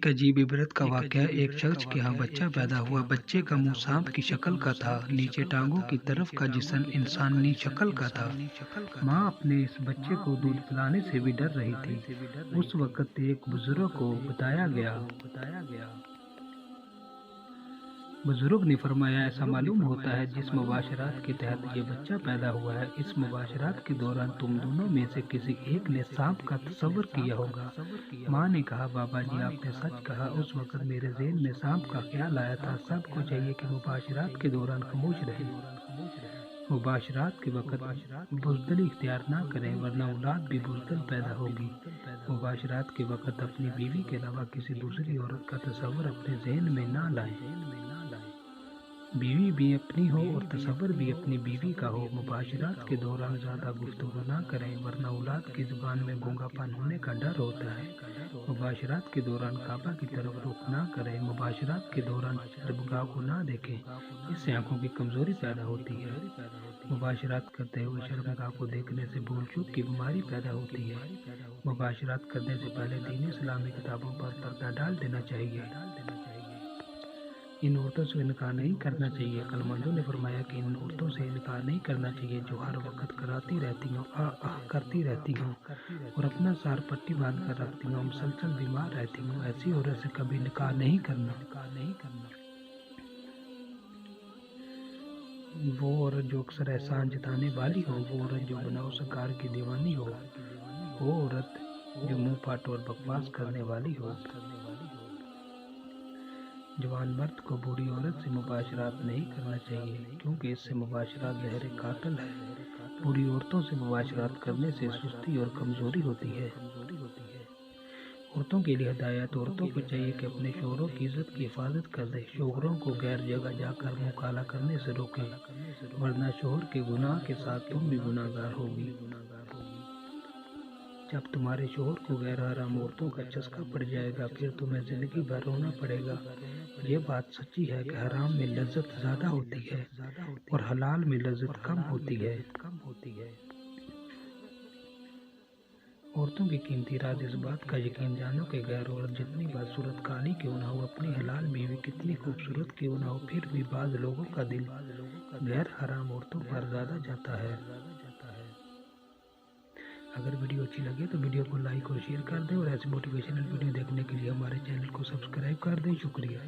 ایک عجیب عبرت کا واقعہ۔ ایک شخص کے ہاں بچہ پیدا ہوا۔ بچے کا منہ سانپ کی شکل کا تھا، نیچے ٹانگوں کی طرف کا جسم انسانی شکل کا تھا۔ ماں اپنے اس بچے کو دودھ پلانے سے بھی ڈر رہی تھی۔ اس وقت ایک بزرگ کو بتایا گیا۔ بزرگ نے فرمایا، ایسا معلوم ہوتا ہے جس مباشرات کے تحت یہ بچہ پیدا ہوا ہے، اس مباشرات کے دوران تم دونوں میں سے کسی ایک نے سانپ کا تصور کیا ہوگا۔ ماں نے کہا، بابا جی آپ نے سچ کہا، اس وقت میرے ذہن میں سانپ کا خیال آیا تھا۔ سب کو چاہیے کہ مباشرات کے دوران خاموش رہیں، مباشرات کے وقت بزدلی اختیار نہ کریں ورنہ اولاد بھی بزدل پیدا ہوگی۔ مباشرات کے وقت اپنی بیوی کے علاوہ کسی دوسری عورت کا تصور اپنے ذہن میں نہ لائیں۔ بیوی بھی اپنی ہو اور تصور بھی اپنی بیوی کا ہو۔ مباشرات کے دوران زیادہ گفتگو نہ کریں ورنہ اولاد کی زبان میں گونگا پن ہونے کا ڈر ہوتا ہے۔ مباشرات کے دوران کعبہ کی طرف رخ نہ کریں۔ مباشرات کے دوران شرمگاہ کو نہ دیکھیں، اس سے آنکھوں کی کمزوری پیدا ہوتی ہے۔ مباشرات کرتے ہوئے شرمگاہ کو دیکھنے سے بھول چوک کی بیماری پیدا ہوتی ہے۔ مباشرات کرنے سے پہلے دینی اسلامی کتابوں پر پردہ ڈال دینا چاہیے۔ ان عورتوں سے نکاح نہیں کرنا چاہیے۔ عقل مندوں نے فرمایا کہ ان عورتوں سے نکاح نہیں کرنا چاہیے جو ہر وقت کراتی رہتی ہوں، کرتی رہتی ہوں اور اپنا سار پٹی باندھ کر رکھتی ہوں، مسلسل بیمار رہتی ہوں۔ ایسی عورت سے کبھی نکاح نہیں کرنا۔ وہ عورت جو اکثر احسان جتانے والی ہو، وہ عورت جو بنا سکار کی دیوانی ہو، وہ عورت جو منہ پھاٹ اور بکواس کرنے والی ہو۔ جوان مرد کو بوڑھی عورت سے مباشرات نہیں کرنا چاہیے کیونکہ اس سے مباشرات زہر قاتل ہے۔ بوڑھی عورتوں سے مباشرات کرنے سے سستی اور کمزوری ہوتی ہے۔ عورتوں کے لیے ہدایت: عورتوں کو چاہیے کہ اپنے شوہروں کی عزت کی حفاظت کر دیں، شوہروں کو غیر جگہ جا کر منہ کالا کرنے سے روکیں ورنہ شوہر کے گناہ کے ساتھ تم بھی گناہ گار ہوگی۔ جب تمہارے شوہر کو غیر حرام عورتوں کا چسکا پڑ جائے گا پھر تمہیں زندگی بھر رونا پڑے گا۔ یہ بات سچی ہے کہ حرام میں لذت زیادہ ہوتی ہے اور حلال میں لذت کم ہوتی ہے۔ عورتوں کی قیمتی راز: اس بات کا یقین جانو کہ غیر عورت جتنی بدصورت کانی کیوں نہ ہو، اپنی حلال بیوی کتنی خوبصورت کیوں نہ ہو، پھر بھی بعض لوگوں کا دل غیر حرام عورتوں پر زیادہ جاتا ہے۔ اگر ویڈیو اچھی لگے تو ویڈیو کو لائک اور شیئر کر دیں اور ایسی موٹیویشنل ویڈیو دیکھنے کے لیے ہمارے چینل کو سبسکرائب کر دیں۔ شکریہ۔